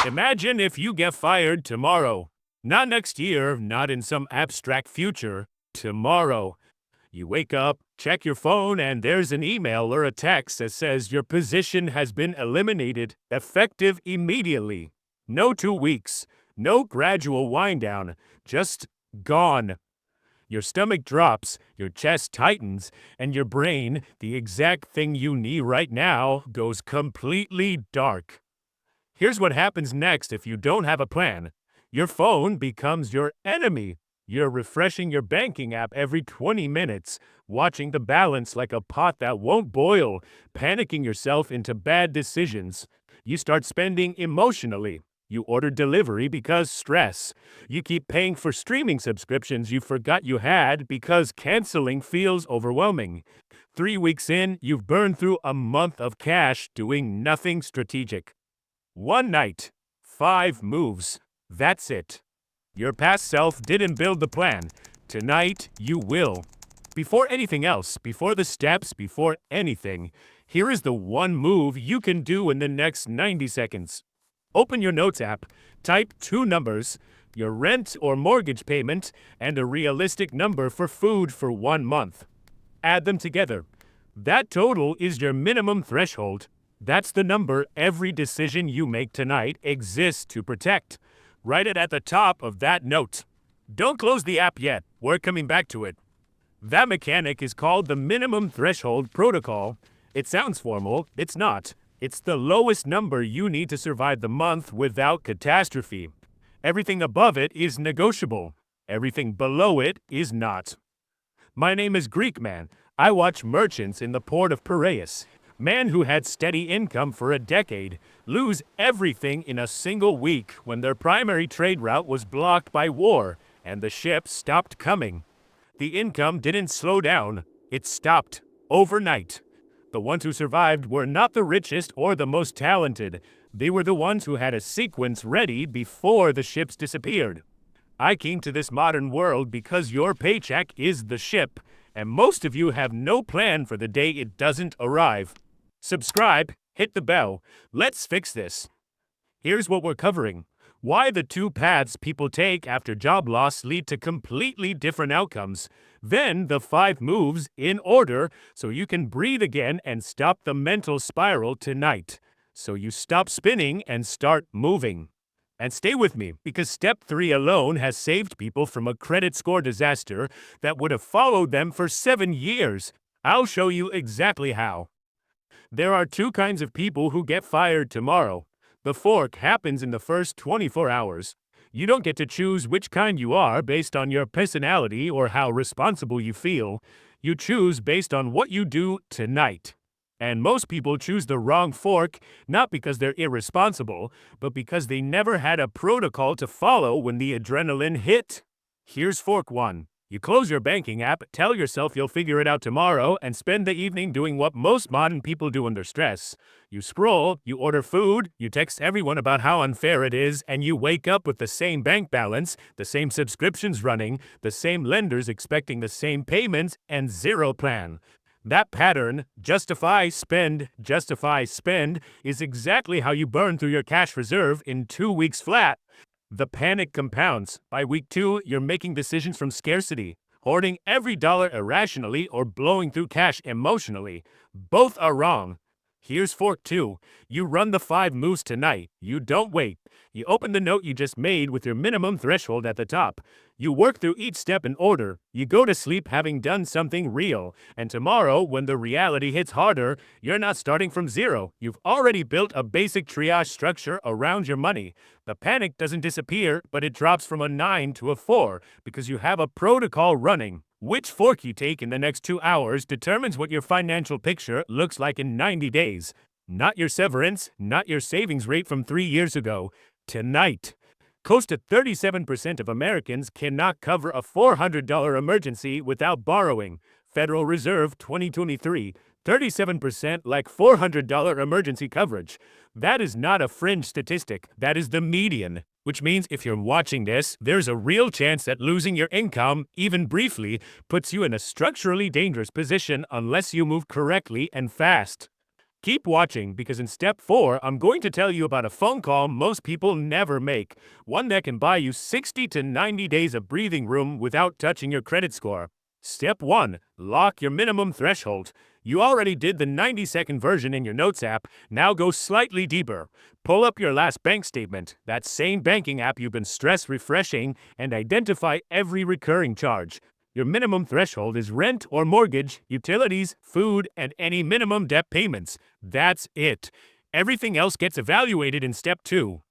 Imagine if you get fired tomorrow. Not next year, not in some abstract future. Tomorrow. You wake up, check your phone, and there's an email or a text that says your position has been eliminated, effective immediately. No 2 weeks, no gradual wind down, just gone. Your stomach drops, your chest tightens, and your brain, the exact thing you need right now, goes completely dark. Here's what happens next if you don't have a plan. Your phone becomes your enemy. You're refreshing your banking app every 20 minutes, watching the balance like a pot that won't boil, panicking yourself into bad decisions. You start spending emotionally. You order delivery because stress. You keep paying for streaming subscriptions you forgot you had because canceling feels overwhelming. 3 weeks in, you've burned through a month of cash doing nothing strategic. One night, 5 moves. That's it. Your past self didn't build the plan. Tonight, you will. Before anything else, before the steps, before anything, here is the one move you can do in the next 90 seconds. Open your Notes app, type 2 numbers, your rent or mortgage payment, and a realistic number for food for 1 month. Add them together. That total is your minimum threshold. That's the number every decision you make tonight exists to protect. Write it at the top of that note. Don't close the app yet. We're coming back to it. That mechanic is called the minimum threshold protocol. It sounds formal. It's not. It's the lowest number you need to survive the month without catastrophe. Everything above it is negotiable. Everything below it is not. My name is Greek Man. I watch merchants in the port of Piraeus, man who had steady income for a decade, lose everything in a single week when their primary trade route was blocked by war and the ships stopped coming. The income didn't slow down. It stopped overnight. The ones who survived were not the richest or the most talented. They were the ones who had a sequence ready before the ships disappeared. I came to this modern world because your paycheck is the ship, and most of you have no plan for the day it doesn't arrive. Subscribe, hit the bell. Let's fix this. Here's what we're covering. Why the 2 paths people take after job loss lead to completely different outcomes. Then the 5 moves in order so you can breathe again and stop the mental spiral tonight. So you stop spinning and start moving. And stay with me, because step 3 alone has saved people from a credit score disaster that would have followed them for 7 years. I'll show you exactly how. There are 2 kinds of people who get fired tomorrow. The fork happens in the first 24 hours. You don't get to choose which kind you are based on your personality or how responsible you feel. You choose based on what you do tonight. And most people choose the wrong fork, not because they're irresponsible, but because they never had a protocol to follow when the adrenaline hit. Here's fork 1. You close your banking app, tell yourself you'll figure it out tomorrow, and spend the evening doing what most modern people do under stress. You scroll, you order food, you text everyone about how unfair it is, and you wake up with the same bank balance, the same subscriptions running, the same lenders expecting the same payments, and zero plan. That pattern, justify, spend, is exactly how you burn through your cash reserve in 2 weeks flat. The panic compounds. By week 2, you're making decisions from scarcity, hoarding every dollar irrationally or blowing through cash emotionally. Both are wrong. Here's fork 2. You run the 5 moves tonight. You don't wait. You open the note you just made with your minimum threshold at the top. You work through each step in order. You go to sleep having done something real. And tomorrow, when the reality hits harder, you're not starting from zero. You've already built a basic triage structure around your money. The panic doesn't disappear, but it drops from a 9 to a 4 because you have a protocol running. Which fork you take in the next 2 hours determines what your financial picture looks like in 90 days. Not your severance, not your savings rate from 3 years ago. Tonight. Close to 37% of Americans cannot cover a $400 emergency without borrowing. Federal Reserve 2023, 37% lack $400 emergency coverage. That is not a fringe statistic, that is the median. Which means if you're watching this, there's a real chance that losing your income, even briefly, puts you in a structurally dangerous position unless you move correctly and fast. Keep watching because in step 4, I'm going to tell you about a phone call most people never make, one that can buy you 60 to 90 days of breathing room without touching your credit score. Step 1. Lock your minimum threshold. You already did the 90-second version in your Notes app, now go slightly deeper. Pull up your last bank statement, that same banking app you've been stress refreshing, and identify every recurring charge. Your minimum threshold is rent or mortgage, utilities, food, and any minimum debt payments. That's it. Everything else gets evaluated in step 2.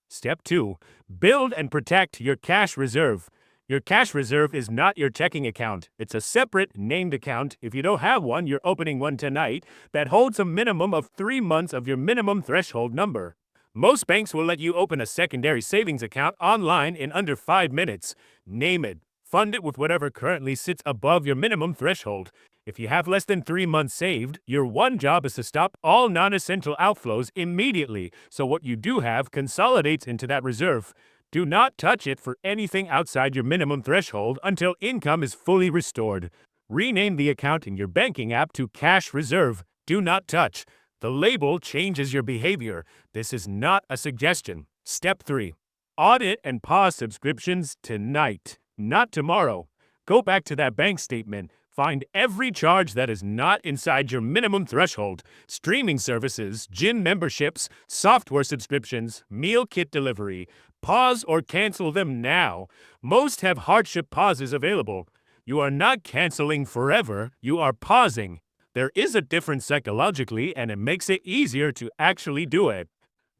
Step 2. Build and protect your cash reserve. Your cash reserve is not your checking account. It's a separate, named account. If you don't have one, you're opening one tonight that holds a minimum of 3 months of your minimum threshold number. Most banks will let you open a secondary savings account online in under 5 minutes. Name it. Fund it with whatever currently sits above your minimum threshold. If you have less than 3 months saved, your one job is to stop all non-essential outflows immediately, so what you do have consolidates into that reserve. Do not touch it for anything outside your minimum threshold until income is fully restored. Rename the account in your banking app to Cash Reserve. Do not touch. The label changes your behavior. This is not a suggestion. Step 3. Audit and pause subscriptions tonight, not tomorrow. Go back to that bank statement. Find every charge that is not inside your minimum threshold. Streaming services, gym memberships, software subscriptions, meal kit delivery. Pause or cancel them now. Most have hardship pauses available. You are not canceling forever, you are pausing. There is a difference psychologically, and it makes it easier to actually do it.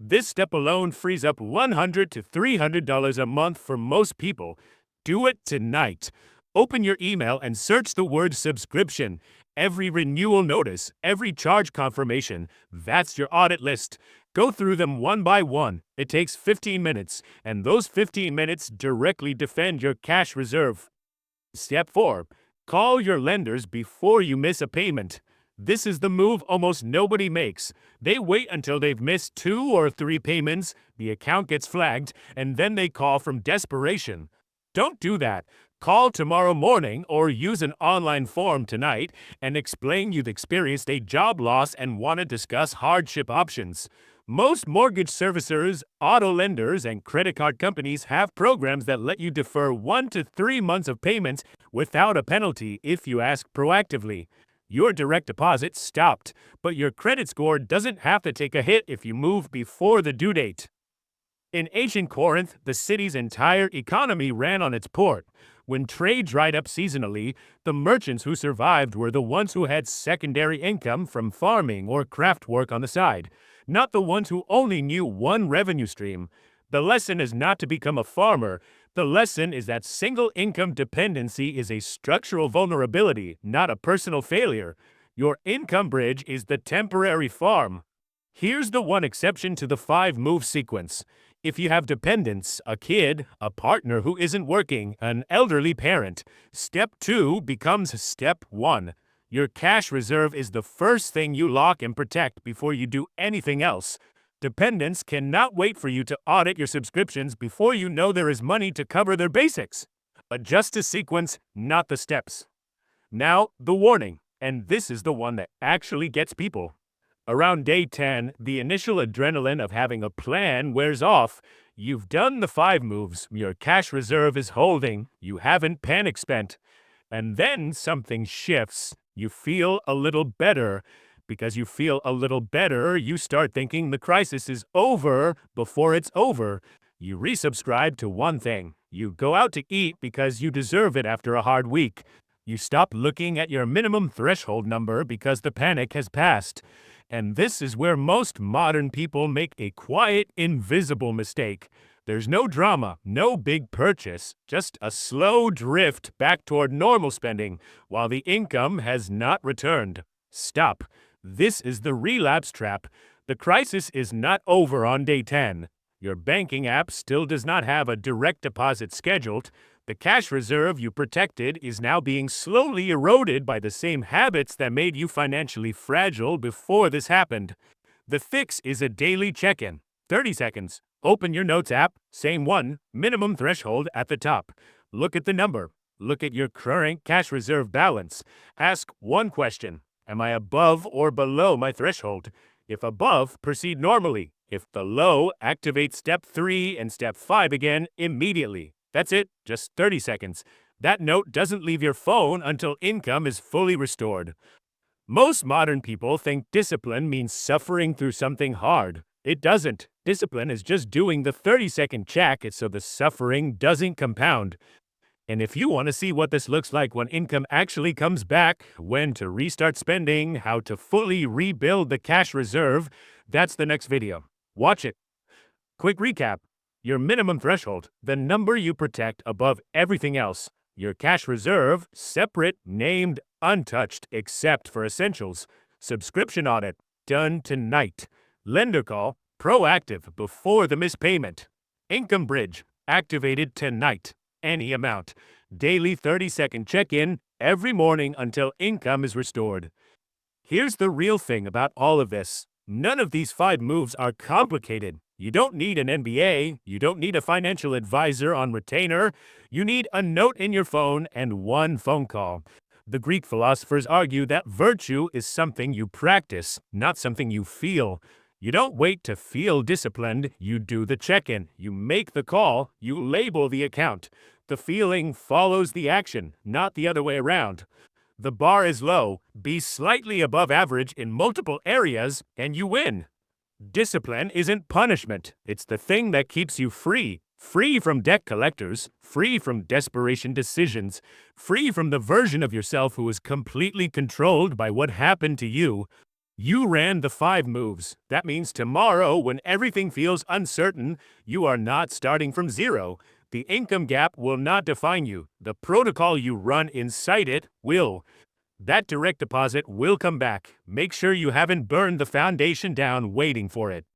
This step alone frees up $100 to $300 a month for most people. Do it tonight. Open your email and search the word subscription. Every renewal notice, every charge confirmation, that's your audit list. Go through them one by one. It takes 15 minutes, and those 15 minutes directly defend your cash reserve. Step 4. Call your lenders before you miss a payment. This is the move almost nobody makes. They wait until they've missed 2 or 3 payments, the account gets flagged, and then they call from desperation. Don't do that. Call tomorrow morning or use an online form tonight and explain you've experienced a job loss and want to discuss hardship options. Most mortgage servicers, auto lenders, and credit card companies have programs that let you defer 1 to 3 months of payments without a penalty if you ask proactively. Your direct deposit stopped, but your credit score doesn't have to take a hit if you move before the due date. In ancient Corinth, the city's entire economy ran on its port. When trade dried up seasonally, the merchants who survived were the ones who had secondary income from farming or craft work on the side, not the ones who only knew one revenue stream. The lesson is not to become a farmer. The lesson is that single income dependency is a structural vulnerability, not a personal failure. Your income bridge is the temporary farm. Here's the one exception to the 5-move sequence. If you have dependents, a kid, a partner who isn't working, an elderly parent, step 2 becomes step 1. Your cash reserve is the first thing you lock and protect before you do anything else. Dependents cannot wait for you to audit your subscriptions before you know there is money to cover their basics. Adjust the sequence, not the steps. Now, the warning, and this is the one that actually gets people. Around day 10, the initial adrenaline of having a plan wears off. You've done the 5 moves, your cash reserve is holding, you haven't panic spent. And then something shifts. You feel a little better. Because you feel a little better, you start thinking the crisis is over before it's over. You resubscribe to one thing. You go out to eat because you deserve it after a hard week. You stop looking at your minimum threshold number because the panic has passed. And this is where most modern people make a quiet, invisible mistake. There's no drama, no big purchase, just a slow drift back toward normal spending while the income has not returned. Stop. This is the relapse trap. The crisis is not over on day 10. Your banking app still does not have a direct deposit scheduled. The cash reserve you protected is now being slowly eroded by the same habits that made you financially fragile before this happened. The fix is a daily check-in. 30 seconds. Open your Notes app, same one, minimum threshold at the top. Look at the number. Look at your current cash reserve balance. Ask one question. Am I above or below my threshold? If above, proceed normally. If below, activate step 3 and step 5 again immediately. That's it, just 30 seconds. That note doesn't leave your phone until income is fully restored. Most modern people think discipline means suffering through something hard. It doesn't. Discipline is just doing the 30-second check so the suffering doesn't compound. And if you want to see what this looks like when income actually comes back, when to restart spending, how to fully rebuild the cash reserve, that's the next video. Watch it. Quick recap. Your minimum threshold, the number you protect above everything else. Your cash reserve, separate, named, untouched, except for essentials. Subscription audit, done tonight. Lender call, proactive, before the missed payment. Income bridge, activated tonight. Any amount. Daily 30-second check-in every morning until income is restored. Here's the real thing about all of this. None of these 5 moves are complicated. You don't need an MBA. You don't need a financial advisor on retainer. You need a note in your phone and 1 phone call. The Greek philosophers argue that virtue is something you practice, not something you feel. You don't wait to feel disciplined. You do the check-in. You make the call. You label the account. The feeling follows the action, not the other way around. The bar is low. Be slightly above average in multiple areas, and you win. Discipline isn't punishment. It's the thing that keeps you free. Free from debt collectors, free from desperation decisions, free from the version of yourself who is completely controlled by what happened to you. You ran the 5 moves. That means tomorrow, when everything feels uncertain, you are not starting from zero. The income gap will not define you. The protocol you run inside it will. That direct deposit will come back. Make sure you haven't burned the foundation down waiting for it.